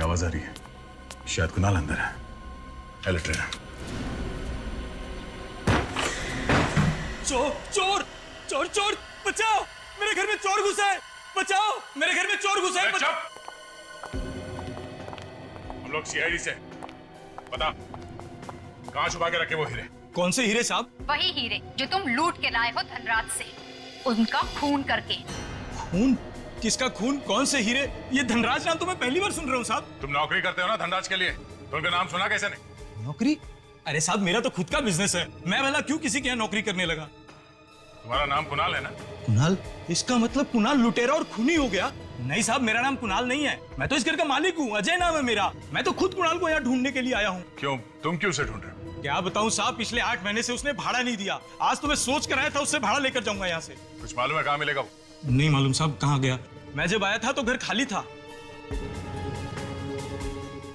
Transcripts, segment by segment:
आवाज आ रही है, शायद कुणाल अंदर है। अलर्ट रहना। चोर चोर चोर चोर, बचाओ, मेरे घर में चोर घुसा है, बचाओ, मेरे घर में चोर घुसा है। हम लोग सीआईडी से, बता कहां छुपा के रखे वो हीरे? कौन से हीरे साहब? वही हीरे जो तुम लूट के लाए हो धनराज से, उनका खून करके। खून? किसका खून? कौन से हीरे? ये धनराज नाम तो मैं पहली बार सुन रहा हूँ साहब। तुम नौकरी करते हो ना धनराज के लिए, तो उनका नाम सुना कैसे नहीं? नौकरी? अरे साहब मेरा तो खुद का बिजनेस है, मैं भला क्यों किसी के यहाँ नौकरी करने लगा? तुम्हारा नाम कुणाल है ना? कुणाल? इसका मतलब कुणाल लुटेरा और खूनी हो गया? नहीं साहब, मेरा नाम कुणाल नहीं है, मैं तो इस घर का मालिक हूँ, अजय नाम है मेरा। मैं तो खुद कुणाल को यहाँ ढूंढने के लिए आया हूँ। क्यों? तुम क्यों उसे ढूंढ रहे हो? क्या बताऊँ साहब, पिछले 8 महीने से उसने भाड़ा नहीं दिया। आज तो मैं सोच कर आया था उससे भाड़ा लेकर जाऊंगा यहाँ से। कुछ मालूम है कहाँ मिलेगा वो? नहीं मालूम साहब, कहाँ गया? मैं जब आया था तो घर खाली था,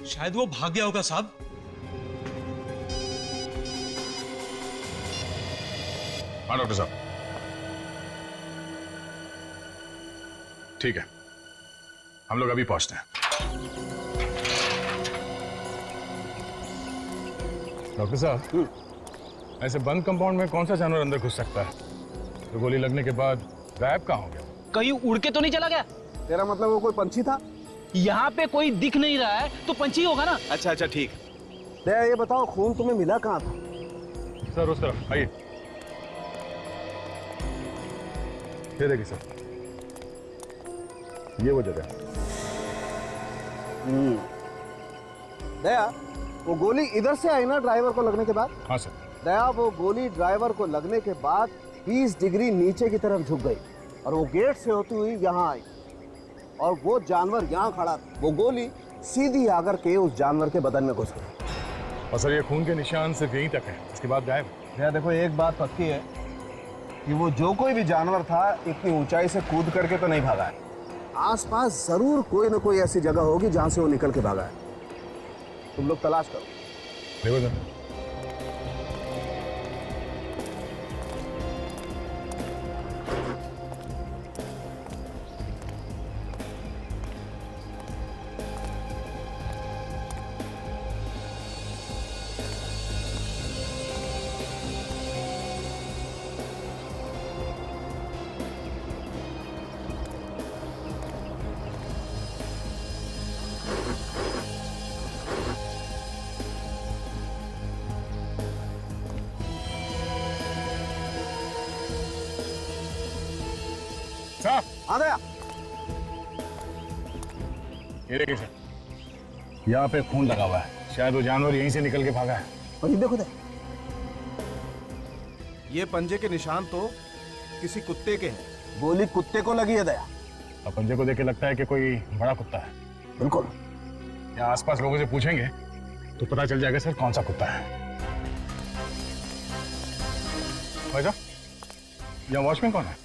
शायद वो भाग गया होगा साहब। हाँ डॉक्टर साहब, ठीक है, हम लोग अभी पहुंचते हैं। डॉक्टर साहब, ऐसे बंद कंपाउंड में कौन सा जानवर अंदर घुस सकता है? तो गोली लगने के बाद गायब कहाँ हो गया? कहीं उड़ के तो नहीं चला गया? तेरा मतलब वो कोई पंछी था? यहाँ पे कोई दिख नहीं रहा है तो पंछी होगा ना। अच्छा ठीक। दया, ये बताओ खून तुम्हें मिला कहाँ था? सर उस तरफ आइए। ये देखिए सर, ये वो जगह। दया, वो गोली इधर से आई ना ड्राइवर को लगने के बाद? हाँ सर। दया, वो गोली ड्राइवर को लगने के बाद 20 डिग्री नीचे की तरफ झुक गई और वो गेट से होती हुई यहाँ आई और वो जानवर यहाँ खड़ा था। वो गोली सीधी आकर के उस जानवर के बदन में घुस गई। और सर ये खून के निशान सिर्फ यहीं तक है, इसके बाद गायब। दया देखो, एक बात पक्की है कि वो जो कोई भी जानवर था इतनी ऊंचाई से कूद करके तो नहीं भागा है। आसपास जरूर कोई ना कोई ऐसी जगह होगी जहां से वो निकल के भागा है। तुम लोग तलाश करो। देखो सर, साहब आ गया। ये देखिए सर, यहाँ पे खून लगा हुआ है, शायद वो जानवर यहीं से निकल के भागा है। और ये देखो ये पंजे के निशान तो किसी कुत्ते के हैं। गोली कुत्ते को लगी है दया। और पंजे को देख के लगता है कि कोई बड़ा कुत्ता है। बिल्कुल। यहाँ आसपास लोगों से पूछेंगे तो पता चल जाएगा सर कौन सा कुत्ता है। भाई साहब, यहाँ वॉचमैन कौन है?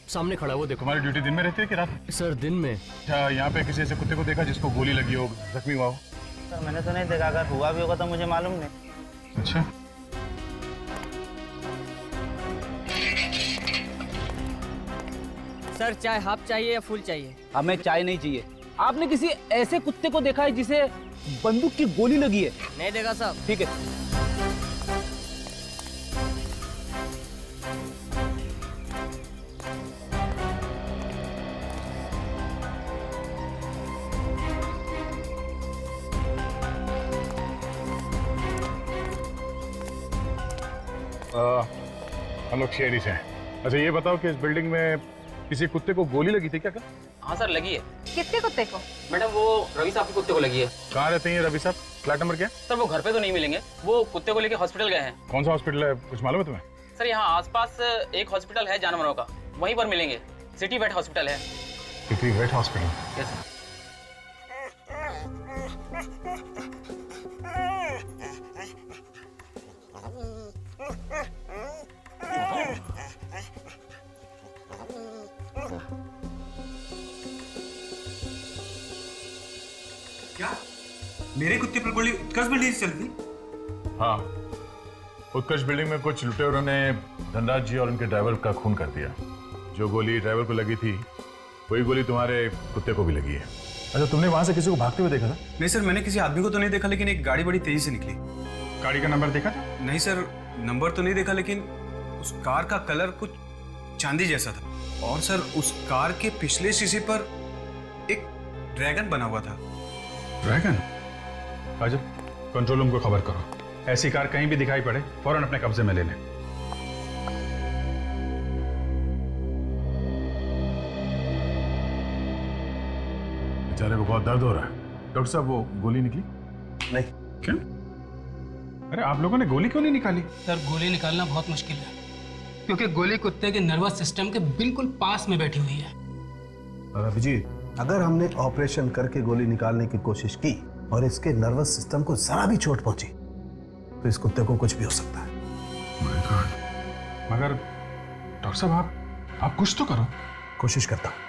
सामने खड़ा है वो, देखो। तुम्हारी ड्यूटी दिन में रहती है कि रात में? सर दिन में। अच्छा, यहाँ पे किसी ऐसे कुत्ते को देखा जिसको गोली लगी हो, जख्मी हुआ हो? सर मैंने तो नहीं देखा, अगर हुआ भी होगा तो मुझे मालूम नहीं। अच्छा, सर चाय हाफ चाहिए या फुल चाहिए? हमें चाय नहीं चाहिए। आपने किसी ऐसे कुत्ते को देखा है जिसे बंदूक की गोली लगी है? नहीं देखा साहब। ठीक है। हम लोग सीआईडी से हैं। अच्छा ये बताओ कि इस बिल्डिंग में किसी कुत्ते को गोली लगी थी क्या? हाँ सर लगी है। कितने कुत्ते को? मैडम वो रवि साहब के कुत्ते को लगी है। कहाँ रहते हैं रवि साहब? फ्लैट नंबर क्या? सर वो घर पे तो नहीं मिलेंगे, वो कुत्ते को लेके हॉस्पिटल गए हैं। कौन सा हॉस्पिटल है, कुछ मालूम है तुम्हें? सर यहाँ आसपास एक हॉस्पिटल है जानवरों का, वहीं पर मिलेंगे। सिटी वेट हॉस्पिटल है। City vet hospital? Yes sir. क्या मेरे कुत्ते पर गोली उत्कर्ष बिल्डिंग से चलती? हाँ, उत्कर्ष बिल्डिंग में कुछ लुटेरों ने धनराज जी और उनके ड्राइवर का खून कर दिया। जो गोली ड्राइवर को लगी थी वही गोली तुम्हारे कुत्ते को भी लगी है। अच्छा, तुमने वहां से किसी को भागते हुए देखा था? नहीं सर, मैंने किसी आदमी को तो नहीं देखा, लेकिन एक गाड़ी बड़ी तेजी से निकली। गाड़ी का नंबर देखा था? नहीं सर, नंबर तो नहीं देखा, लेकिन उस कार का कलर कुछ चांदी जैसा था। और सर, उस कार के पिछले शीशे पर एक ड्रैगन बना हुआ था। ड्रैगन? राजू, कंट्रोल रूम को खबर करो। ऐसी कार कहीं भी दिखाई पड़े फौरन अपने कब्जे में ले लें। बेचारे को बहुत दर्द हो रहा है। डॉक्टर साहब, वो गोली निकली? नहीं। क्यों? अरे आप लोगों ने गोली क्यों नहीं निकाली? सर, गोली निकालना बहुत मुश्किल है, क्योंकि गोली कुत्ते के नर्वस सिस्टम के बिल्कुल पास में बैठी हुई है। अभिजीत, अगर हमने ऑपरेशन करके गोली निकालने की कोशिश की और इसके नर्वस सिस्टम को जरा भी चोट पहुंची तो इस कुत्ते को कुछ भी हो सकता है। My God। मगर डॉक्टर साहब, आप कुछ तो करो। कोशिश करता हूं।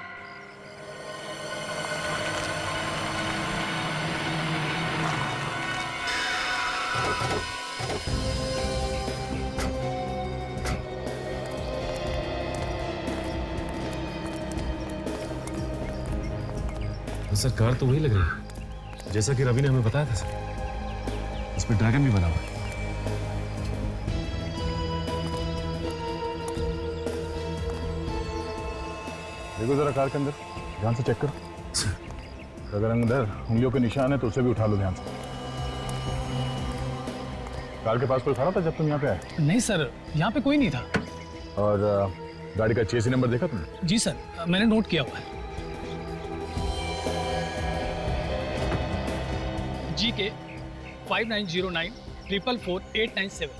सर, कार तो वही लग रही है जैसा कि रवि ने हमें बताया था सर। इस पर ड्रैगन भी बना हुआ है। देखो जरा कार के अंदर, ध्यान से चेक करो। अगर अंदर उंगलियों के निशान है तो उसे भी उठा लो ध्यान से। कार के पास कोई खड़ा था जब तुम यहाँ पे आए? नहीं सर, यहाँ पे कोई नहीं था। और गाड़ी का चेसी नंबर देखा तुमने? जी सर, मैंने नोट किया हुआ है। GK 5909 444 897।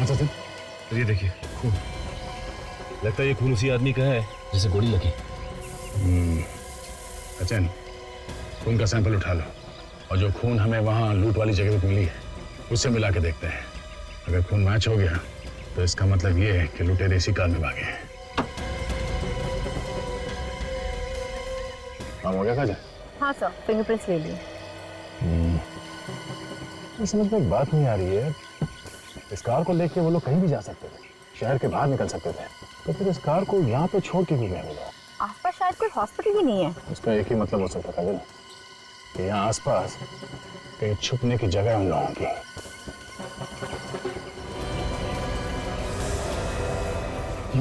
अच्छा सर, ये देखिए खून। लगता है ये खून उसी आदमी का है जिसे गोली लगी। सचिन, खून का सैंपल उठा लो और जो खून हमें वहाँ लूट वाली जगह पे मिली है उससे मिला के देखते हैं। अगर खून मैच हो गया तो इसका मतलब ये है कि लुटेरे इसी कार में भागे हैं। काम हो गया काजल? हाँ सर, फिंगरप्रिंट्स ले लिए। तो समझ में एक बात नहीं आ रही है। इस कार को लेके वो लोग कहीं भी जा सकते थे, शहर के बाहर निकल सकते थे, तो फिर इस कार को यहाँ पे छोड़ के क्यों गए वो लोग? आसपास शायद कोई हॉस्पिटल ही नहीं है। उसका एक ही मतलब हो सकता काजल, कि यहाँ आसपास कहीं छुपने की जगह है उन लोगों की।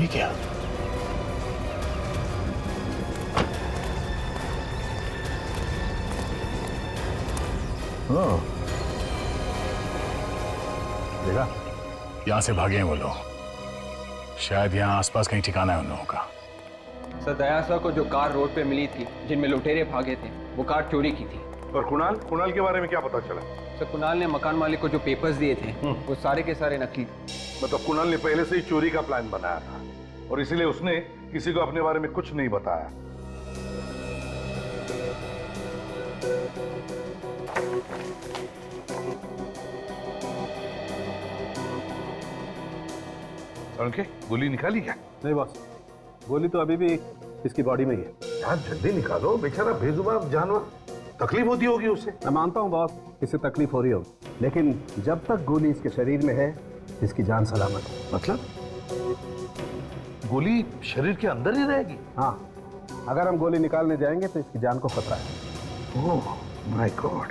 ये क्या? देखा, यहां से भागे हैं वो लोग। शायद यहाँ आसपास कहीं ठिकाना है उन लोगों का। सर, दयासा को जो कार रोड पे मिली थी जिनमें लुटेरे भागे थे, वो कार चोरी की थी। और कुणाल के बारे में क्या पता चला? सर, कुणाल ने मकान मालिक को जो पेपर्स दिए थे वो सारे के सारे नकली थे। मतलब कुणाल ने पहले से ही चोरी का प्लान बनाया था और इसीलिए उसने किसी को अपने बारे में कुछ नहीं बताया। गोली निकाली क्या? नहीं बॉस, गोली तो अभी भी इसकी बॉडी में ही है। यार जल्दी निकालो, बेचारा बेजुबान जानवर, तकलीफ होती होगी उसे। मैं मानता हूँ बॉस, इससे तकलीफ हो रही होगी, लेकिन जब तक गोली इसके शरीर में है इसकी जान सलामत है। मतलब गोली शरीर के अंदर ही रहेगी? हाँ, अगर हम गोली निकालने जाएंगे तो इसकी जान को खतरा है। Oh my God.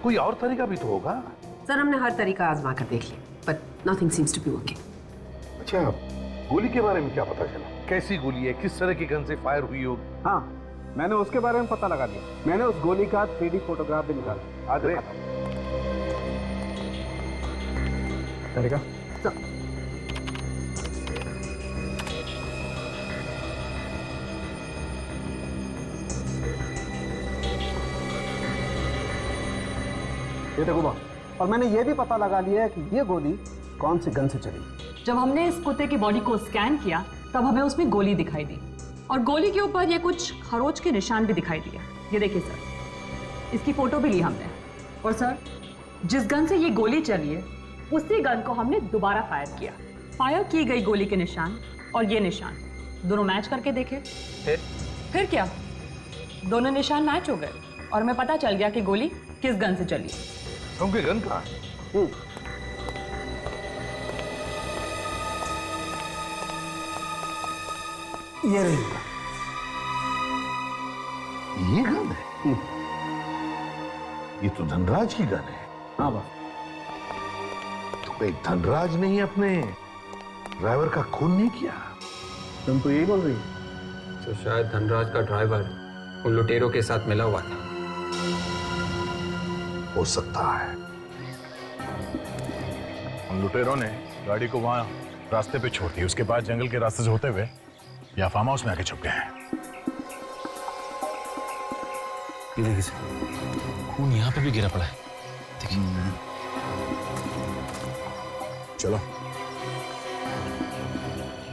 कोई और तरीका भी तो होगा। सर, हमने हर तरीका आजमा कर देख लिया, but nothing seems to be working. अच्छा, गोली के बारे में क्या पता चला? कैसी गोली है, किस तरह की गन से फायर हुई होगी? हाँ, मैंने उसके बारे में पता लगा लिया। मैंने उस गोली का 3D फोटोग्राफ भी निकाला। आज तरीका ये देखो बॉस, और मैंने ये भी पता लगा लिया है कि ये गोली कौन सी गन से चली। जब हमने इस कुत्ते की बॉडी को स्कैन किया तब हमें उसमें गोली दिखाई दी, और गोली के ऊपर ये कुछ खरोच के निशान भी दिखाई दिए। ये देखिए सर, इसकी फोटो भी ली हमने। और सर, जिस गन से ये गोली चली है उसी गन को हमने दोबारा फायर किया। फायर की गई गोली के निशान और ये निशान दोनों मैच करके देखे। फिर क्या, दोनों निशान मैच हो गए और हमें पता चल गया कि गोली किस गन से चली। उनके गन कहाँ है? ये रही, ये गन है। ये तो धनराज की गन है। हाँ बाप। तो भाई धनराज ने ही अपने ड्राइवर का खून नहीं किया? तुम तो यही बोल रही तो शायद धनराज का ड्राइवर उन लुटेरों के साथ मिला हुआ था। हो सकता है। उन लुटेरों ने गाड़ी को वहां रास्ते पे छोड़ दी, उसके बाद जंगल के रास्ते से होते हुए या फार्म हाउस में आके छुप गए हैं। ये देखिए सर, खून यहाँ पे भी गिरा पड़ा है। देखिए। चलो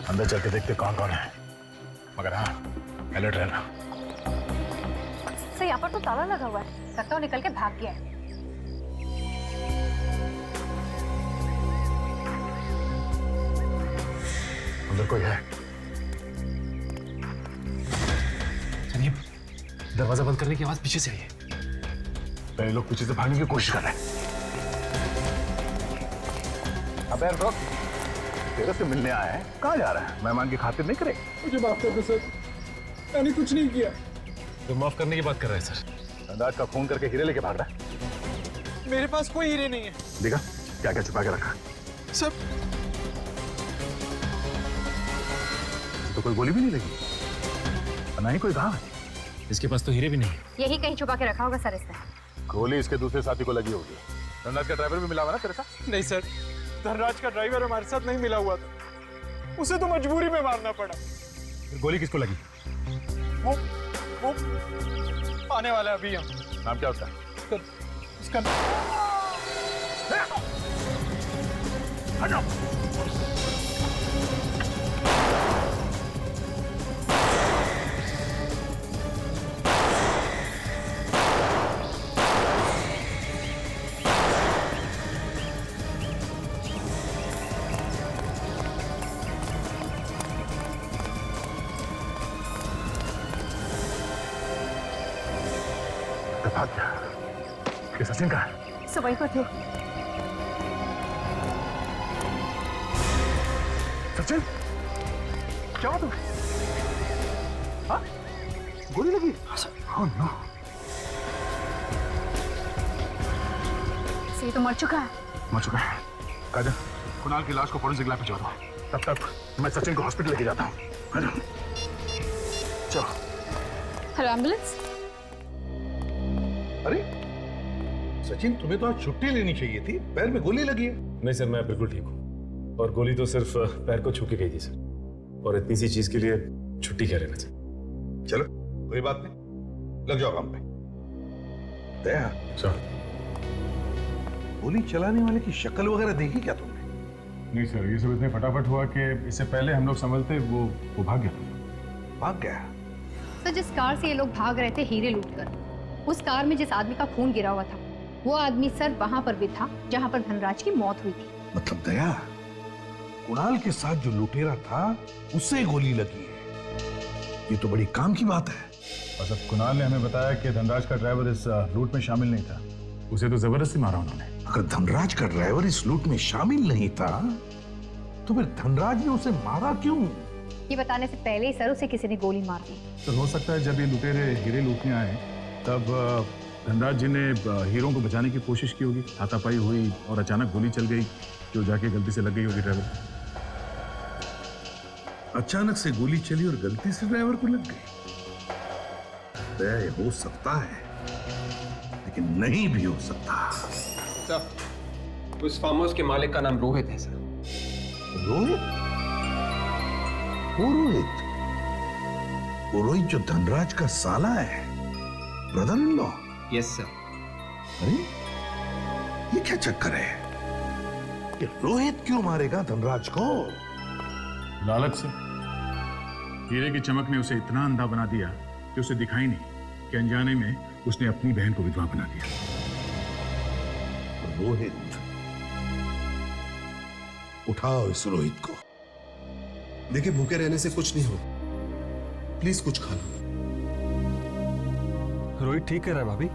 अंदर चल के देखते कौन कौन है, मगर हाँ अलर्ट रहना। सर यहाँ पर तो ताला लगा हुआ है, लगता है निकल के भाग गया है। अंदर कोई है? चलिए, दरवाजा बंद करने की आवाज पीछे से आई है। पहले लोग पीछे से भागने की कोशिश कर रहे हैं। अबे रुक, तेरे से मिलने आया है, कहाँ जा रहा है? मेहमान की खातिर नहीं करे। मुझे माफ कर दो सर, मैंने कुछ नहीं किया। तो माफ करने की बात कर रहे हैं सर। धनराज का खून करके हीरे लेके भाग रहा है। मेरे पास कोई हीरे नहीं है। देखा क्या क्या छुपा के रखा? सर तो कोई गोली भी नहीं लगी, ना ही कोई घाव है। इसके पास तो हीरे भी नहीं है। यही कहीं छुपा के रखा होगा सर इसने। गोली इसके दूसरे साथी को लगी होगी। धनराज का ड्राइवर भी मिला हुआ ना तेरे साथ? नहीं सर, धनराज का ड्राइवर हमारे साथ नहीं मिला हुआ था, उसे तो मजबूरी में मारना पड़ा। फिर गोली किसको लगी? वो आने वाला है अभी। हम नाम क्या उसका? उसका हटो। भाग गया। ये सचिन का है? सब वहीं पर थे। सचिन क्या हुआ तुम्हें? हाँ? गोली लगी? Oh, no. ये तो मर चुका है। मर चुका है। काजल, कुणाल की लाश को फॉरेंसिक लैब भिजवा दो। तब तक मैं सचिन को हॉस्पिटल लेके जाता हूँ। चलो। Hello ambulance. अरे सचिन, तुम्हें तो आज छुट्टी लेनी चाहिए थी, पैर में गोली लगी है। नहीं सर, मैं बिल्कुल ठीक हूँ। और गोली तो सिर्फ पैर को छू के गई थी सर, और इतनी सी चीज के लिए छुट्टी क्या लेना चाहिए। चलो कोई बात नहीं, लग जाओ काम पे। दया, गोली चलाने वाले की शक्ल वगैरह देखी क्या तुमने? नहीं सर, ये सब इतने फटाफट हुआ कि इससे पहले हम लोग संभलते वो भाग गया। भाग गया? तो जिस कार से ये लोग भाग रहे थे हीरे लूटकर, उस कार में जिस आदमी का खून गिरा हुआ था, वो आदमी सर वहां पर भी था जहां पर धनराज की मौत हुई थी। मतलब दया, कुणाल के साथ जो लुटेरा था उससे गोली लगी है, ये तो बड़ी काम की बात है। और सब कुणाल ने हमें बताया कि धनराज का ड्राइवर इस लूट में शामिल नहीं था, उसे तो जबरदस्ती मारा उन्होंने। अगर धनराज का ड्राइवर इस लूट में शामिल नहीं था तो फिर धनराज ने उसे मारा क्यों? ये बताने से पहले ही सर उसे किसी ने गोली मार दी। तो हो सकता है जब ये लुटेरे हीरे लूटने आए तब धनराज जी ने हीरों को बचाने की कोशिश की होगी, हाथापाई हुई और अचानक गोली चल गई जो जाके गलती से लग गई होगी ड्राइवर। अचानक से गोली चली और गलती से ड्राइवर को लग गई। दया, ये हो सकता है लेकिन नहीं भी हो सकता। सर, उस फार्म हाउस के मालिक का नाम रोहित है सर। रोहित? वो रोहित? वो रोहित जो धनराज का साला है, brother in law? Yes sir. अरे ये क्या चक्कर है? ये रोहित क्यों मारेगा धनराज को? लालच से। हीरे की चमक ने उसे इतना अंधा बना दिया कि उसे दिखाई नहीं कि अनजाने में उसने अपनी बहन को विधवा बना दिया। रोहित, उठाओ इस रोहित को। देखिए, भूखे रहने से कुछ नहीं हो, प्लीज कुछ खा लो। रोहित ठीक कह रहा है भाभी।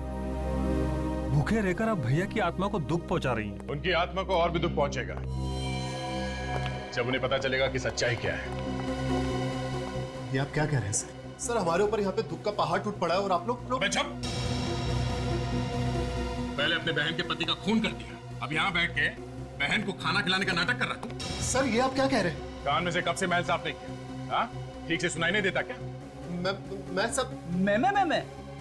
भूखे रहकर आप भैया की आत्मा को दुख पहुंचा रही हैं। उनकी आत्मा को और भी दुख पहुंचेगा जब उन्हें पता चलेगा कि सच्चाई क्या है। ये आप क्या कह रहे हैं सर? सर हमारे ऊपर यहाँ पे दुख का पहाड़ टूट पड़ा है और आप लोग पहले अपने बहन के पति का खून कर दिया, अब यहाँ बैठ के बहन को खाना खिलाने का नाटक कर रहा है। सर ये आप क्या कह रहे हैं? कान में से कब से मैल साफ नहीं किया? हाँ? ठीक से सुनाई नहीं देता क्या? मैं सब मैं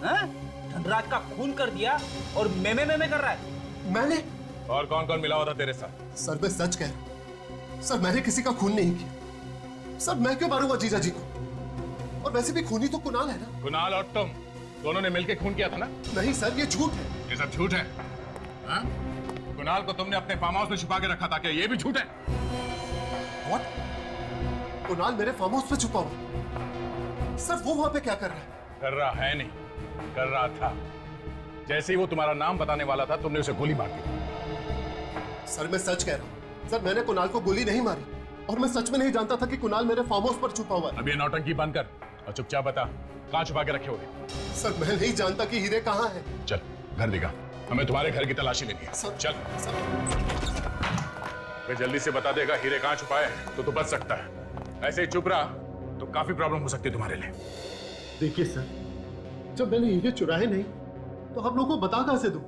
हाँ? धनराज का खून कर दिया और मैं कर रहा है। मैंने? और कौन कौन मिला हुआ था तेरे साथ? सर मैं सच कह रहा हूं। सर मैंने किसी का खून नहीं किया। सर मैं क्यों मारूंगा जीजा जी को? और वैसे भी खूनी तो कुणाल है ना? कुणाल और तुम दोनों ने मिलकर खून किया था ना? नहीं सर ये झूठ है। ये सब झूठ है। हाँ? कुणाल को तुमने अपने फार्म हाउस में छुपा के रखा था, क्या ये भी झूठ है? What? कुणाल मेरे फार्म हाउस पे छुपा हुआ? सर वो वहां पे क्या कर रहा है? कर रहा है नहीं, कर रहा था। जैसे ही वो तुम्हारा नाम बताने वाला था तुमने उसे गोली मार दी। सर मैं सच कह रहा हूँ। सर मैंने कुणाल को गोली नहीं मारी और मैं सच में नहीं जानता था कि कुणाल मेरे फार्म हाउस पर छुपा हुआ है। अब ये नौटंकी बंद कर और चुपचाप बता कहाँ छुपा के रखे हुए? सर मैं नहीं जानता कि हीरे कहाँ हैं। चल घर दिखा, हमें तुम्हारे घर की तलाशी लेनी है। चल वे जल्दी से बता देगा हीरे कहाँ छुपाए तो तू बच सकता है। ऐसे ही चुप रहा तो काफी प्रॉब्लम हो सकती है तुम्हारे लिए। देखिए सर जब मैंने हीरे चुराए नहीं तो आप लोगों को बता कहां से दूं?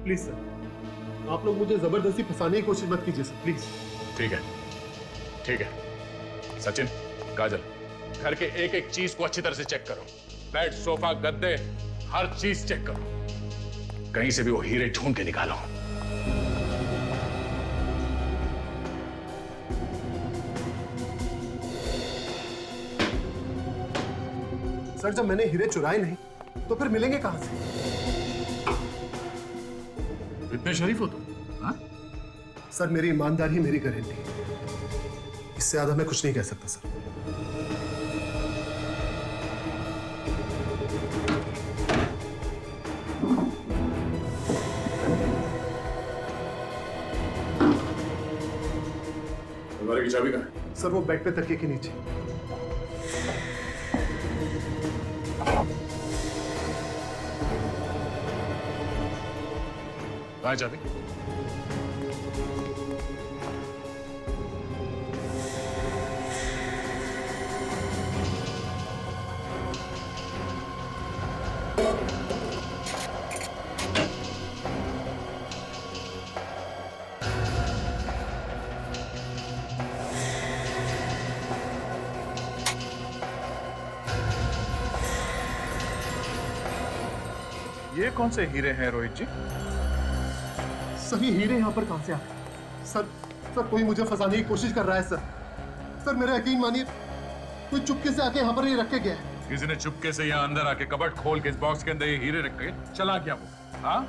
प्लीज सर आप लोग मुझे जबरदस्ती फंसाने की कोशिश मत कीजिए सर प्लीज। ठीक है ठीक है। सचिन, काजल, घर के एक एक चीज को अच्छी तरह से चेक करो। बेड, सोफा, गद्दे, हर चीज चेक करो। कहीं से भी वो हीरे ढूंढ के निकालो। सर जब मैंने हीरे चुराए नहीं तो फिर मिलेंगे कहां से? इतने शरीफ हो तुम? हाँ? सर मेरी ईमानदारी मेरी गारंटी। इससे ज्यादा मैं कुछ नहीं कह सकता सर। तुम्हारे की चाबी कहाँ है? सर वो बेड पे तकिए के नीचे। कहाँ है चाबी? ये कौन से हीरे हैं रोहित जी? सर ये हीरे यहाँ पर कहां से आ गए? सर कोई मुझे फंसाने की कोशिश कर रहा है सर। सर मेरा यकीन मानिए कोई चुपके से आके यहाँ पर ये रख के गया है। किसी ने चुपके से यहाँ अंदर आके कबर्ड खोल के इस बॉक्स के अंदर ये हीरे रख के चला गया वो। हाँ?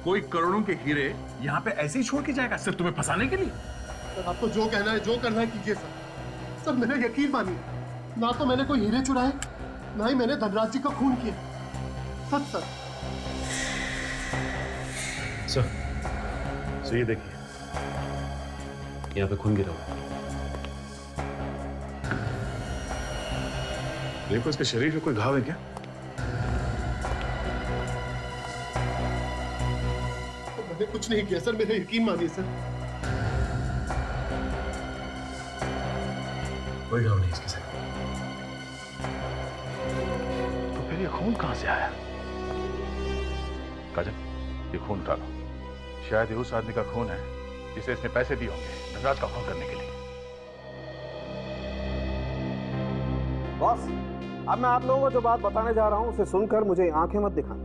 कोई करोड़ों के हीरे यहाँ पे ऐसे ही छोड़ के जाएगा सिर्फ तुम्हें फंसाने के लिए? सर आपको जो कहना है जो करना है कीजिए सर। सर मेरा यकीन मानिए ना तो मैंने कोई हीरे चुराए ना ही मैंने धनराज जी का खून किया। सच सर। सर ये देखिए यहाँ पे खून गिरा हुआ है। देखो इसके शरीर में कोई घाव है क्या? मैंने कुछ नहीं किया सर मेरा यकीन मानिए सर। कोई घाव नहीं इसके सर। तो फिर ये खून कहां से आया? काजल ये खून उतारो। शायद ये उस आदमी का खून है जिसे इसने पैसे दिए होंगे धनराज का खून करने के लिए। बॉस अब मैं आप लोगों को जो बात बताने जा रहा हूं उसे सुनकर मुझे आंखें मत दिखाना।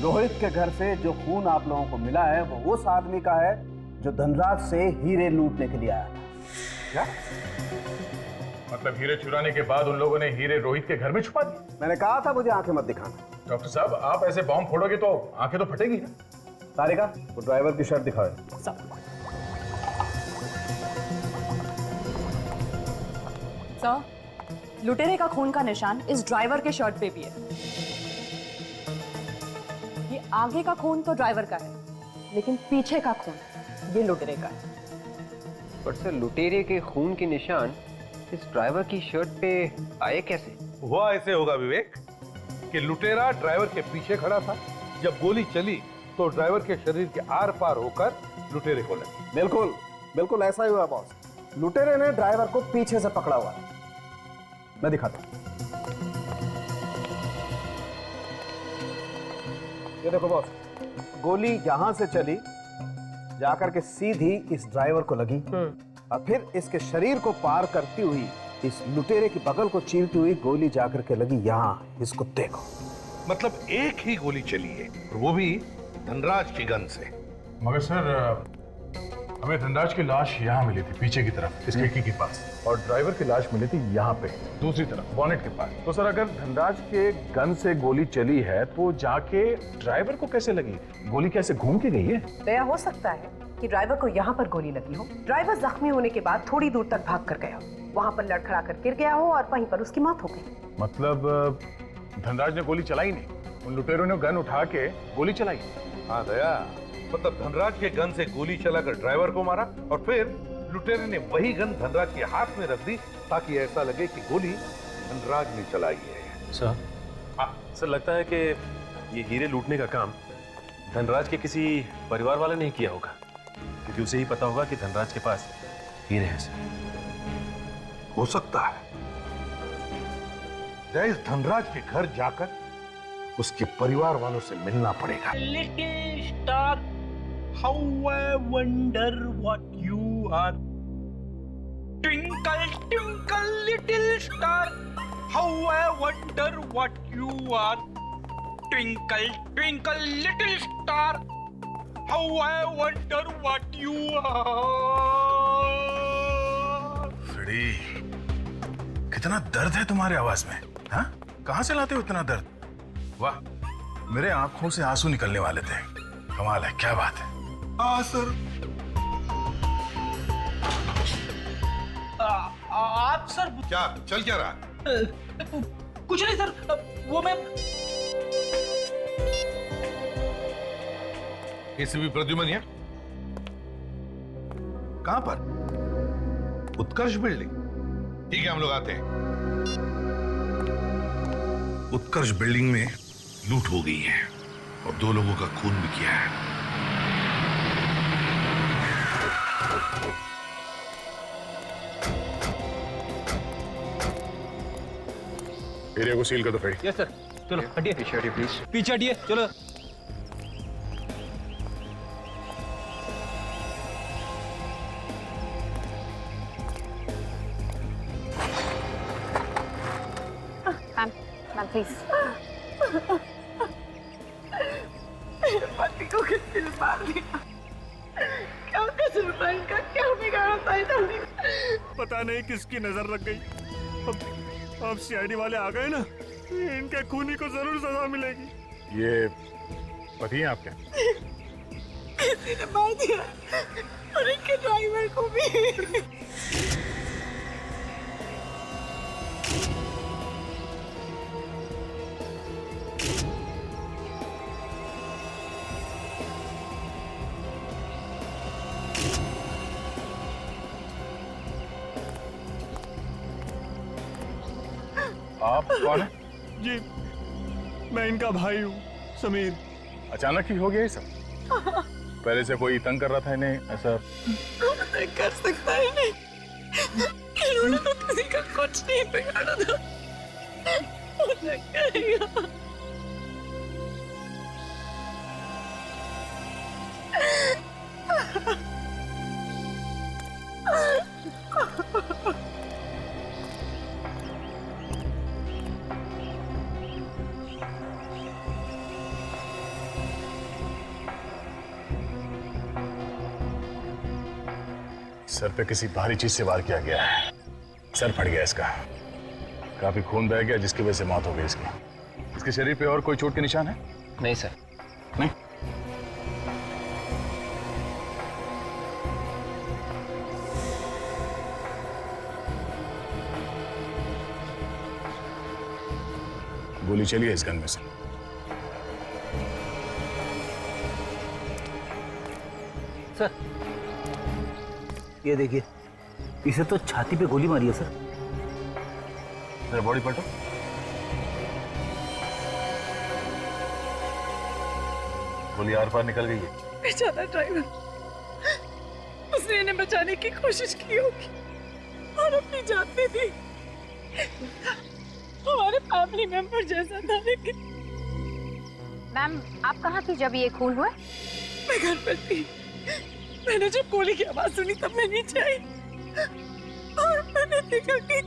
रोहित के घर से जो खून आप लोगों को मिला है वो उस आदमी का है जो धनराज से हीरे लूटने के लिए आया था। क्या मतलब हीरे चुराने के बाद उन लोगों ने हीरे रोहित के घर में छुपा दिए? मैंने कहा था मुझे आंखें मत दिखाना। डॉक्टर साहब आप ऐसे बॉम्ब फोड़ोगे तो आंखें तो फटेगी ना। तारिका वो ड्राइवर की शर्ट दिखाओ। सर लुटेरे का खून का निशान इस ड्राइवर के शर्ट पे भी है। ये आगे का खून तो ड्राइवर का है लेकिन पीछे का खून ये लुटेरे का है। पर सर लुटेरे के खून के निशान इस ड्राइवर की शर्ट पे आए कैसे? हुआ ऐसे होगा विवेक कि लुटेरा ड्राइवर के पीछे खड़ा था जब गोली चली तो ड्राइवर के शरीर के आर पार होकर लुटेरे को लगी। बिल्कुल बिल्कुल ऐसा ही हुआ बॉस। लुटेरे ने ड्राइवर को पीछे से पकड़ा हुआ है। मैं दिखाता हूं। ये देखो बॉस, गोली यहां से चली जाकर के सीधी इस ड्राइवर को लगी और फिर इसके शरीर को पार करती हुई इस लुटेरे के बगल को चीरती हुई गोली जाकर के लगी यहां इस कुत्ते को। मतलब एक ही गोली चली है, और वो भी धनराज की गन से। मगर सर हमें धनराज की लाश यहाँ मिली थी पीछे की तरफ इस खिड़की के पास, और ड्राइवर की लाश मिली थी यहाँ पे दूसरी तरफ बॉनेट के पास। तो सर अगर धनराज के गन से गोली चली है तो जाके ड्राइवर को कैसे लगी? गोली कैसे घूम के गई है? दया हो सकता है कि ड्राइवर को यहाँ पर गोली लगी हो, ड्राइवर जख्मी होने के बाद थोड़ी दूर तक भाग कर गया हो, वहाँ पर लड़खड़ा कर गिर गया हो और वहीं पर उसकी मौत हो गई। मतलब धनराज ने गोली चलाई नहीं, उन लुटेरों ने गन उठा के गोली चलाई। हाँ दया, मतलब धनराज के गन से गोली चलाकर ड्राइवर को मारा और फिर लुटेरे ने वही गन धनराज के हाथ में रख दी ताकि ऐसा लगे कि गोली धनराज ने चलाई है। सर सर लगता है कि ये हीरे लूटने का काम धनराज के किसी परिवार वाले ने किया होगा, क्योंकि उसे ही पता होगा कि धनराज के पास हीरे हैं। सर हो सकता है इस धनराज के घर जाकर उसके परिवार वालों से मिलना पड़ेगा। Little star, how I wonder what you are. Twinkle, twinkle, little star, how I wonder what you are. Twinkle, twinkle, little star, how I wonder what you are. Freddy, कितना दर्द है तुम्हारे आवाज में, हाँ? कहाँ से लाते हो इतना दर्द? वाह, मेरे आंखों से आंसू निकलने वाले थे। कमाल है, क्या बात है। हाँ सर। आप सर क्या चल क्या रहा? कुछ नहीं सर, वो मैं एसीपी प्रद्युमन है? कहां पर? उत्कर्ष बिल्डिंग। ठीक है, हम लोग आते हैं। उत्कर्ष बिल्डिंग में लूट हो गई है और 2 लोगों का खून भी किया है। एरिया को सील कर दो फ्रेडी। Yes sir. चलो हटिए, पीछे हटिए प्लीज, पीछे हटिए, चलो। Ma'am please. पति को किसने मार दिया? क्या कसूर था इनका? क्या बिगाड़ा था इन्होंने? पता नहीं किसकी नजर लग गई। अब सीआईडी वाले आ गए ना, इनके खूनी को जरूर सजा मिलेगी। ये पति हैं आपके? किसी ने मार दिया और इनके ड्राइवर को भी। आप कौन है? जी, मैं इनका भाई हूँ, समीर। अचानक ही हो गया ये सब? पहले से कोई तंग कर रहा था इन्हें ऐसा? नहीं कर सकता है नहीं। इन्होंने तो किसी का कुछ नहीं बिगाड़ा था। उन्हें करेगा। सर पे किसी भारी चीज से वार किया गया है। सर फट गया इसका, काफी खून बह गया जिसकी वजह से मौत हो गई इसकी। इसके शरीर पे और कोई चोट के निशान है? नहीं सर। नहीं? गोली चली है इस गन में से। सर ये देखिए, इसे तो छाती पे गोली मारी है सर। बॉडी पलटो। गोली आर पार निकल गई है। बेचारा ड्राइवर, उसने इन्हें बचाने की कोशिश की होगी और अपनी जान दे दी। हमारे फैमिली मेंबर जैसा था, लेकिन मैम आप कहाँ थी जब ये खून हुआ? मैं घर पर थी। मैंने जब गोली की आवाज सुनी तब मैं नीचे आई और मैंने देखा कि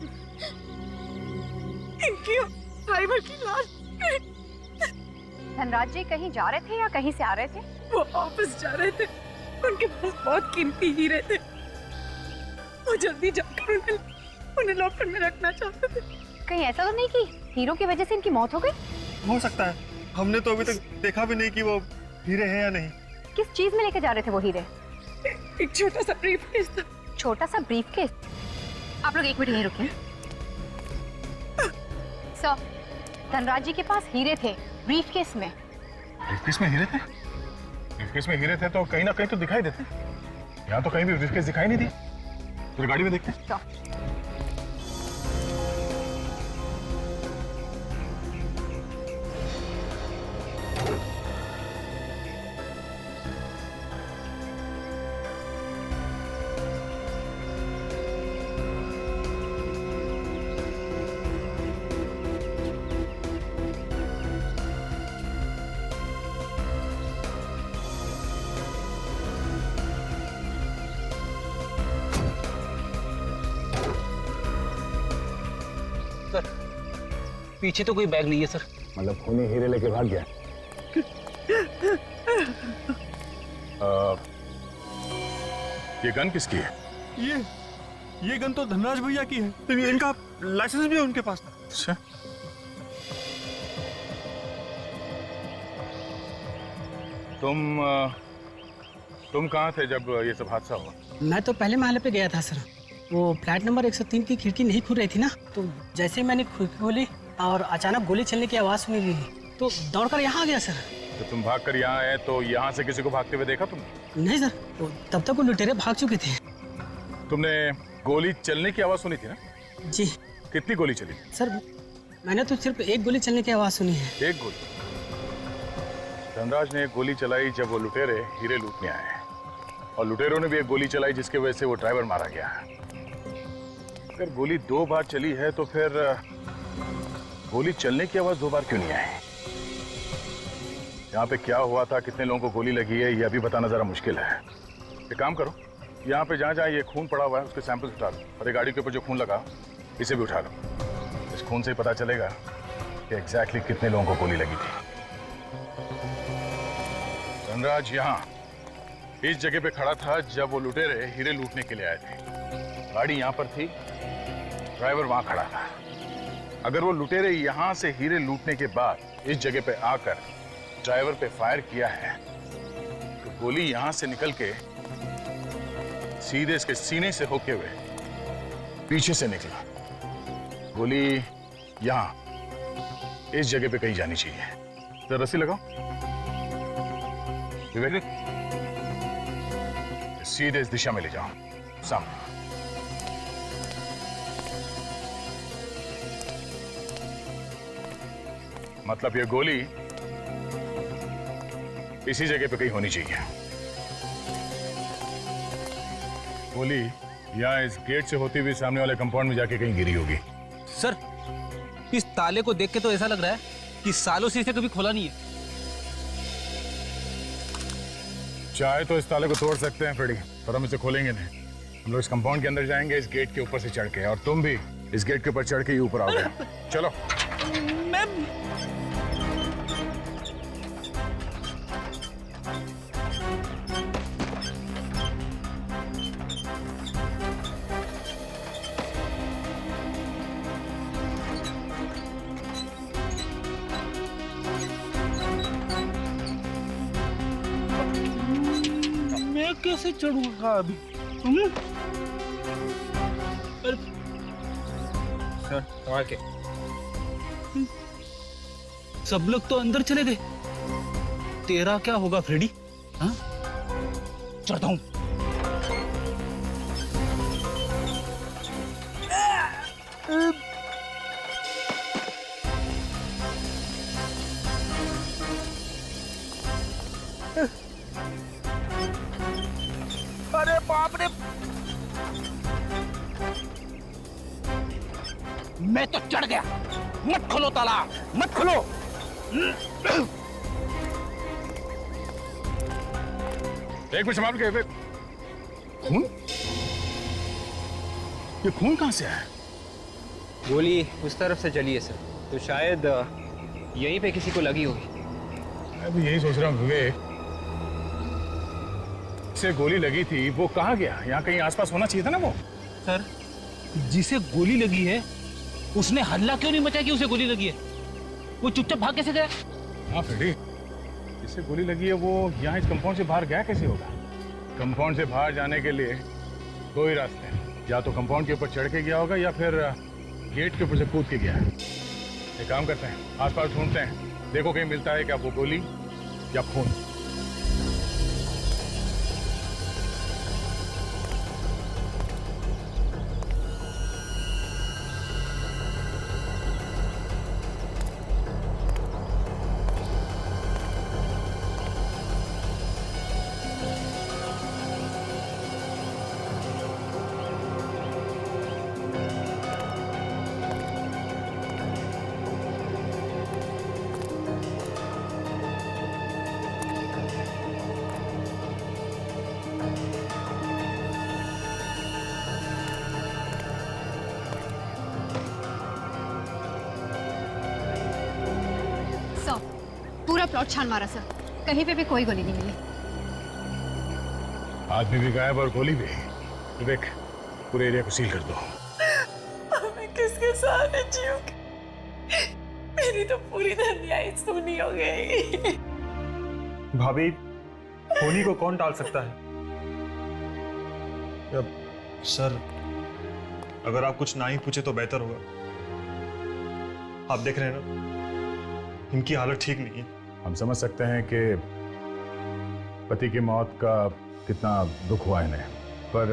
इनकी ड्राइवर की लाश। धनराज जी कहीं जा रहे थे या कहीं से आ रहे थे? वो ऑफिस जा रहे थे, उनके पास बहुत कीमती हीरे थे। वो जल्दी जाकर उन्हें लॉकर में रखना चाहते थे। कहीं ऐसा तो नहीं कि हीरो की वजह से इनकी मौत हो गई? हो सकता है, हमने तो अभी तक देखा भी नहीं कि वो हीरे हैं या नहीं। किस चीज में लेके जा रहे थे वो हीरे? एक छोटा सा ब्रीफकेस था। छोटा सा ब्रीफकेस? आप लोग एक मिनट यहीं रुकिए। सर, धनराज जी के पास हीरे थे ब्रीफकेस में। ब्रीफकेस में हीरे थे? ब्रीफकेस में हीरे थे तो कहीं ना कहीं तो दिखाई देते। यहाँ तो कहीं भी ब्रीफकेस दिखाई नहीं दी। फिर गाड़ी में देखते हैं। पीछे तो कोई बैग नहीं है सर। मतलब खूनी हीरे लेके भाग गया। ये गन किसकी है? ये गन तो धनराज भैया की है। तो इनका लाइसेंस भी है उनके पास। अच्छा। तुम कहाँ थे जब ये सब हादसा हुआ? मैं तो पहले महल पे गया था सर। वो फ्लैट नंबर 103 की खिड़की नहीं खुल रही थी ना, तो जैसे ही मैंने खिड़की खोली और अचानक गोली चलने की आवाज सुनी दी तो दौड़कर यहाँ आ गया सर। तो तुम भागकर यहाँ आए तो यहाँ से किसी को भागते हुए देखा तुमने? नहीं सर, तो तब तक वो लुटेरे भाग चुके थे। तुमने गोली चलने की आवाज सुनी थी ना? जी। कितनी गोली चली? सर मैंने तो सिर्फ एक गोली चलने की आवाज सुनी है। एक गोली? धनराज ने एक गोली चलाई जब वो लुटेरे हीरे लूटने आए, और लुटेरों ने भी एक गोली चलाई जिसकी वजह से वो ड्राइवर मारा गया। अगर गोली 2 बार चली है तो फिर गोली चलने की आवाज 2 बार क्यों नहीं आई? यहाँ पे क्या हुआ था, कितने लोगों को गोली लगी है, ये अभी बताना जरा मुश्किल है। एक काम करो, यहाँ पे जहाँ जहाँ ये खून पड़ा हुआ है उसके सैंपल उठा लो, और ये गाड़ी के ऊपर जो खून लगा इसे भी उठा लो। इस खून से ही पता चलेगा कि एग्जैक्टली कितने लोगों को गोली लगी थी। धनराज यहाँ इस जगह पे खड़ा था जब वो लुटेरे हीरे लूटने के लिए आए थे। गाड़ी यहाँ पर थी, ड्राइवर वहां खड़ा था। अगर वो लुटेरे यहां से हीरे लूटने के बाद इस जगह पे आकर ड्राइवर पे फायर किया है तो गोली यहां से निकल के सीधे इसके सीने से होके हुए पीछे से निकला। गोली यहां इस जगह पे कहीं जानी चाहिए। तो रस्सी लगाओ विवेक, सीधे इस दिशा में ले जाओ, सामने। मतलब ये गोली इसी जगह पे कहीं होनी चाहिए। गोली यहाँ इस गेट से होती हुई सामने वाले कंपाउंड में जाके कहीं गिरी होगी। सर इस ताले को देख के तो ऐसा लग रहा है कि सालों से इसे कभी खोला नहीं है। चाहे तो इस ताले को तोड़ सकते हैं फ्रेडी, पर हम इसे खोलेंगे नहीं। हम लोग इस कंपाउंड के अंदर जाएंगे इस गेट के ऊपर से चढ़ के, और तुम भी इस गेट के ऊपर चढ़ के ही ऊपर आओगे। चलो। मैं कैसे चढ़ूंगा अभी? सर संभाल के। सब लोग तो अंदर चले गए, तेरा क्या होगा फ्रेडी? हाँ? चढ़ता हूं। मैं तो चढ़ गया। मत खोलो ताला, मत खोलो। एक मिनट संभाल के। खून? ये खून कहां से आया? गोली उस तरफ से चली है सर, तो शायद यहीं पे किसी को लगी होगी। मैं भी यही सोच रहा हूँ विवेक, से गोली लगी थी वो कहाँ गया? यहाँ कहीं आसपास होना चाहिए था ना वो। सर, जिसे गोली लगी है उसने हल्ला क्यों नहीं मचाया कि उसे गोली लगी है? वो चुपचाप भाग कैसे गया? हाँ फ्रेडी, जिसे गोली लगी है वो यहाँ इस कंपाउंड से बाहर गया कैसे होगा? कंपाउंड से बाहर जाने के लिए दो ही रास्ते हैं, या तो कंपाउंड के ऊपर चढ़ के गया होगा या फिर गेट के ऊपर से कूद के गया है। एक काम करते हैं, आसपास ढूंढते हैं, देखो कहीं मिलता है क्या वो गोली या खून। पूरा प्लॉट छान मारा सर, कहीं पे भी कोई गोली नहीं मिली। आदमी भी गायब और गोली भी। विवेक, पूरे एरिया को सील कर दो। मैं किसके साथ जीऊंगी? मेरी तो पूरी दुनिया ही सुनी हो गई। भाभी, होनी को कौन टाल सकता है? सर, अगर आप कुछ ना ही पूछे तो बेहतर होगा। आप देख रहे हैं ना, इनकी हालत ठीक नहीं है। हम समझ सकते हैं कि पति की मौत का कितना दुख हुआ इन्हें, पर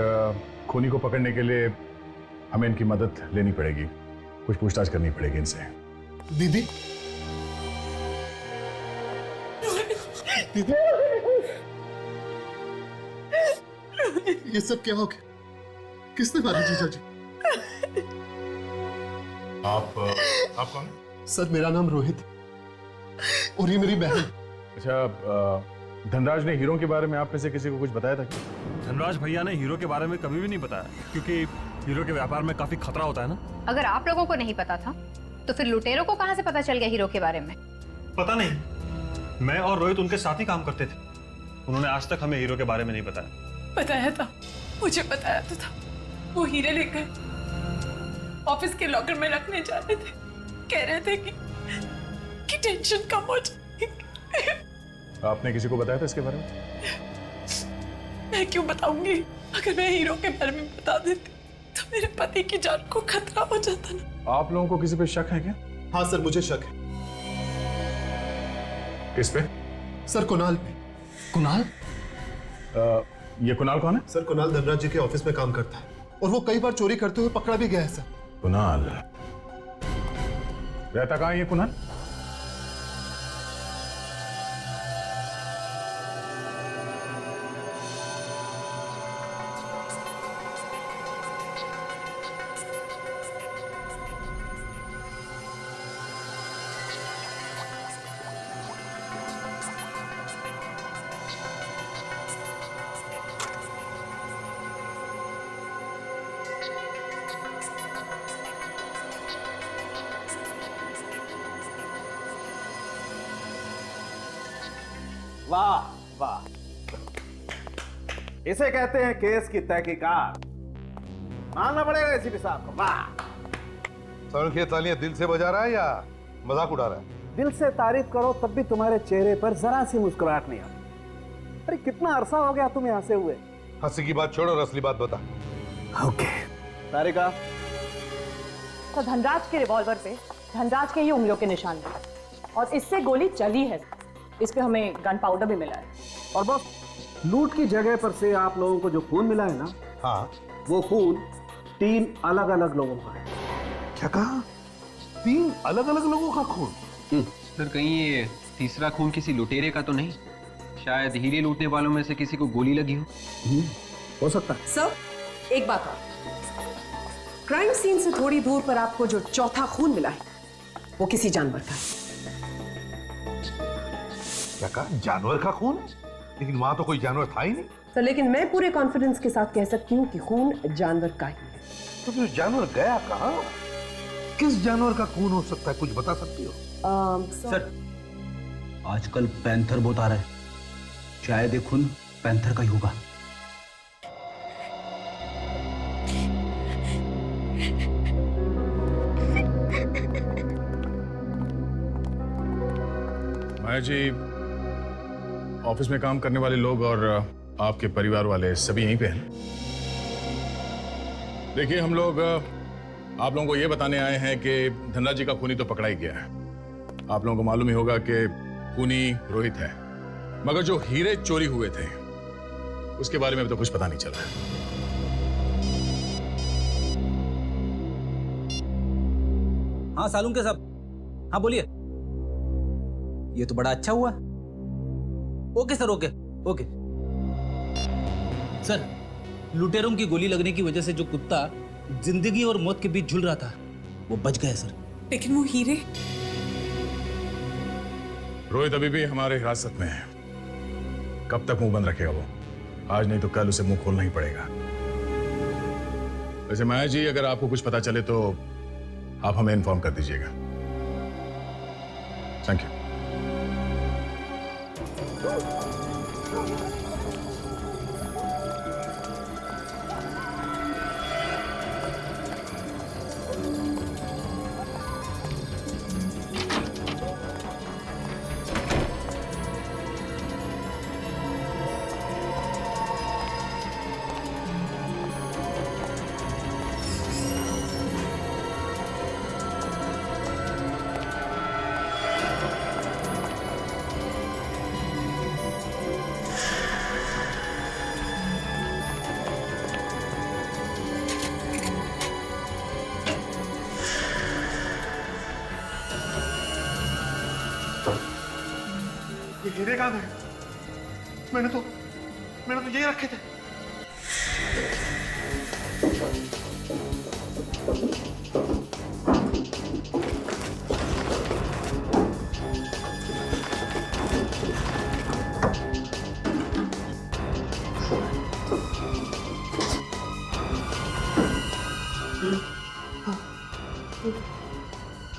खूनी को पकड़ने के लिए हमें इनकी मदद लेनी पड़ेगी, कुछ पूछताछ करनी पड़ेगी इनसे। दीदी, दीदी, ये सब क्या हो गया? किसने मारा जीजा जी? आप कौन? सर, मेरा नाम रोहित है और ये मेरी बहन। अच्छा, धनराज ने हीरो के बारे में आप में से किसी को कुछ बताया था क्या? धनराज भैया ने हीरो के बारे में कभी भी नहीं बताया, क्योंकि हीरो के व्यापार में काफी खतरा होता है ना। अगर आप लोगों को नहीं पता था तो फिर लुटेरों को कहां से पता चल गया हीरो के बारे में? पता नहीं, मैं और रोहित उनके साथ ही काम करते थे। उन्होंने आज तक हमें हीरो के बारे में नहीं बताया। बताया था, मुझे बताया तो था। वो हीरे लेकर ऑफिस के लॉकर में रखने जा रहे थे। कह रहे थे कि टेंशन कम हो जाए। आपने किसी को बताया था इसके बारे में? मैं क्यों बताऊंगी? अगर मैं हीरो के बारे में बता देती तो मेरे पति की जान को खतरा हो जाता ना। आप लोगों को किसी पे शक है क्या? हाँ सर, मुझे शक है। किस पे? सर, कुणाल पे। कुणाल? ये कुणाल कौन है? सर, कुणाल धनराज जी के ऑफिस में काम करता है और वो कई बार चोरी करते हुए पकड़ा भी गया है सर। कुणाल रहता कहाँ है ये कुणाल? वाह वाह, इसे कहते हैं केस की तहकीकात। मानना पड़ेगा एसीपी साहब को। वाह। सर, ये तालियां दिल से बजा रहा है या मजाक उड़ा रहा है? दिल से तारीफ करो तब भी तुम्हारे चेहरे पर जरा सी मुस्कुराहट नहीं आती। अरे कितना अरसा हो गया तुम यहाँ से हुए? हंसी की बात छोड़ो और असली बात बता। ओके तारिका। तो धनराज के रिवॉल्वर पे धनराज के ही उंगलियों के निशान थे और इससे गोली चली है। इस पे हमें गन पाउडर भी मिला है। और बस लूट की जगह पर से आप लोगों को जो खून मिला है ना, हाँ, वो खून 3 अलग अलग लोगों का है। क्या कहा? 3 अलग अलग लोगों का खून? सर, कहीं ये तीसरा खून किसी लुटेरे का तो नहीं? शायद हीरे लूटने वालों में से किसी को गोली लगी हो। हो सकता है। सर, एक बात और, क्राइम सीन से थोड़ी दूर पर आपको जो चौथा खून मिला है वो किसी जानवर का है। क्या कहा? जानवर का खून? लेकिन वहां तो कोई जानवर था ही नहीं। सर लेकिन मैं पूरे कॉन्फिडेंस के साथ कह सकती हूँ कि खून जानवर का ही है। तो फिर जानवर गया कहाँ? किस जानवर का खून हो सकता है, कुछ बता सकती हो? सर आजकल पैंथर बहुत आ रहा है, शायद ये खून पैंथर का ही होगा। माया जी, ऑफिस में काम करने वाले लोग और आपके परिवार वाले सभी यहीं पे हैं। देखिए, हम लोग आप लोगों को ये बताने आए हैं कि धनराज जी का खूनी तो पकड़ा ही गया है। आप लोगों को मालूम ही होगा कि खूनी रोहित है, मगर जो हीरे चोरी हुए थे उसके बारे में अभी तो कुछ पता नहीं चला है। हाँ सालुंके साहब, हाँ बोलिए। ये तो बड़ा अच्छा हुआ। Okay sir, okay okay. Sir, लुटेरों की गोली लगने की वजह से जो कुत्ता जिंदगी और मौत के बीच झूल रहा था वो बच गया सर। लेकिन वो हीरे? रोहित अभी भी हमारे हिरासत में है। कब तक मुंह बंद रखेगा वो? आज नहीं तो कल उसे मुंह खोलना ही पड़ेगा। वैसे माया जी, अगर आपको कुछ पता चले तो आप हमें इन्फॉर्म कर दीजिएगा। Thank you. हीरे कहाँ गए? मैंने तो यही रखे थे।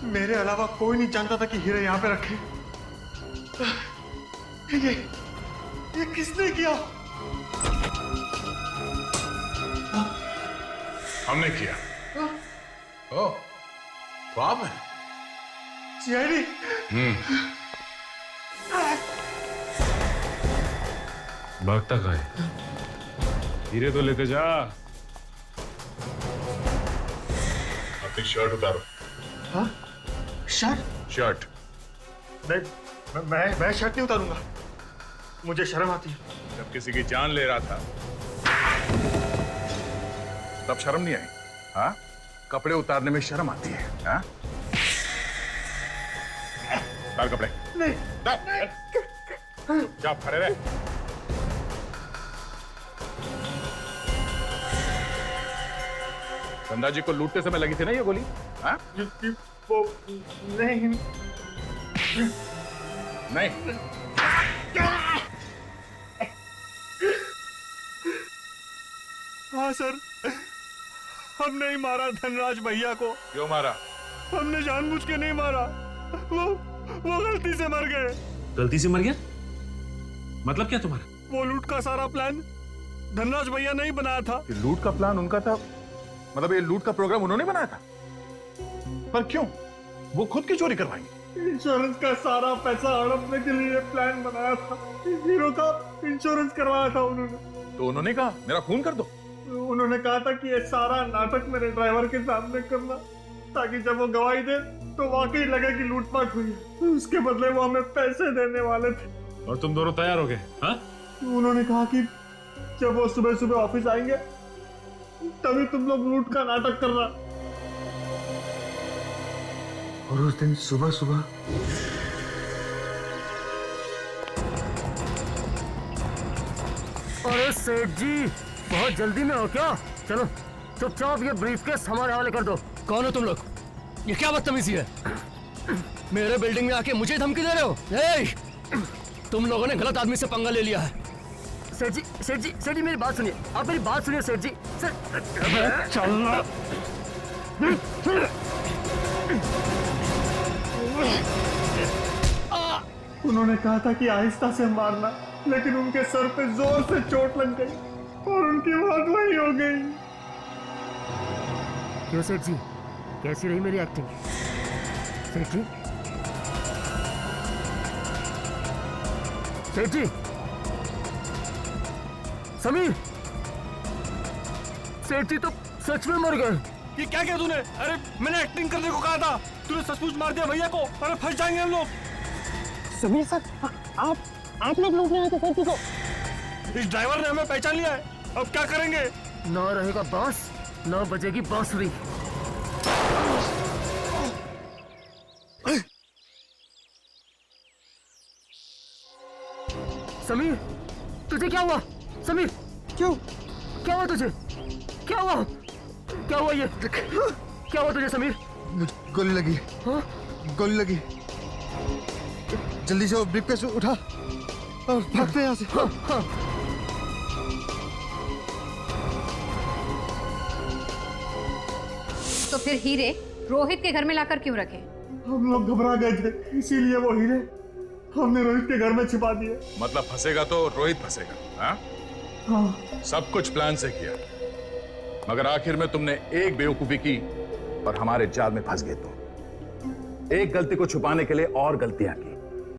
मेरे अलावा कोई नहीं जानता था कि हीरे यहाँ पे रखे। ये किसने किया? हमने किया। ओ, तो आप हैं? सीआईडी? भागता कहाँ है? हीरे तो लेके जा। अपनी शर्ट उतारो। हाँ? शर्ट? शर्ट। नहीं, मैं शर्ट नहीं उतारूंगा। मुझे शर्म आती है। जब किसी की जान ले रहा था तब शर्म नहीं आई? हाँ? कपड़े उतारने में शर्म आती है? हाँ? उतार कपड़े। नहीं। जा, खड़े रहे। धनराज जी को लूटते समय लगी थी ना ये गोली? हाँ? वो नहीं। नहीं। हाँ सर, हमने ही मारा धनराज भैया को। क्यों मारा? हमने जानबूझ के नहीं मारा। वो गलती से मर गए। गलती से मर गया? मतलब क्या तुम्हारा? वो लूट का सारा प्लान धनराज भैया ने ही बनाया था। कि लूट का प्लान उनका था? मतलब ये लूट का प्रोग्राम उन्होंने बनाया था? पर क्यों? वो खुद की चोरी करवाएंगे? इंश्योरेंस का सारा पैसा हड़पने के लिए प्लान बनाया था। हीरो का इंश्योरेंस करवाया था उन्होंने। तो उन्होंने कहा मेरा खून कर दो। उन्होंने कहा था कि ये सारा नाटक मेरे ड्राइवर के सामने करना, ताकि जब वो गवाही दे तो वाकई लगे कि लूटपाट हुई है। उसके बदले वो हमें पैसे देने वाले थे। और तुम दोनों तैयार हो गए? हाँ? उन्होंने कहा कि जब वो सुबह सुबह ऑफिस आएंगे तभी तुम लोग लूट का नाटक करना। और उस दिन सुबह सुबह अरे सेठ जी, बहुत जल्दी में हो क्या? चलो चुपचाप ये ब्रीफकेस हमारे हवाले कर दो। कौन हो तुम लोग? ये क्या बदतमीजी है? मेरे बिल्डिंग में आके मुझे धमकी दे रहे हो? तुम लोगों ने गलत आदमी से पंगा ले लिया है। सेठ जी मेरी बात सुनिए, आप मेरी बात सुनिए सेठ जी। चलना। उन्होंने कहा था कि आहिस्ता से मारना, लेकिन उनके सर पे जोर से चोट लग गई और उनकी मौत वही हो गई। क्यों सेठ जी, कैसी रही मेरी एक्टिंग? सेठ जी, सेठ जी, समीर, सेठ जी तो सच में मर गए। ये क्या किया तूने? अरे मैंने एक्टिंग करने को कहा था, तूने सचमुच मार दिया भैया को। अरे फंस जाएंगे हम लोग। समीर सर, आप लोग लूटने आए थे सेठ जी को। इस ड्राइवर ने हमें पहचान लिया है, अब क्या करेंगे? ना रहेगा बांस, ना बजेगी बांसुरी। समीर, तुझे क्या हुआ? समीर, क्यों? क्या हुआ तुझे? क्या हुआ? क्या हुआ ये? क्या हुआ तुझे समीर? गोली लगी। हाँ? गोली लगी। जल्दी से वो ब्रीफकेस उठा और भागते हैं यहाँ से। हाँ, हाँ। तो फिर हीरे रोहित के घर में लाकर क्यों रखे? हम लोग घबरा गए थे, इसीलिए वो हीरे हमने रोहित के घर में छिपा दिए। मतलब फंसेगा तो रोहित फंसेगा, हाँ? हाँ। सब कुछ प्लान से किया, मगर आखिर में तुमने एक बेवकूफी की और हमारे जाल में फंस गए तुम। एक गलती को छुपाने के लिए और गलतियां की।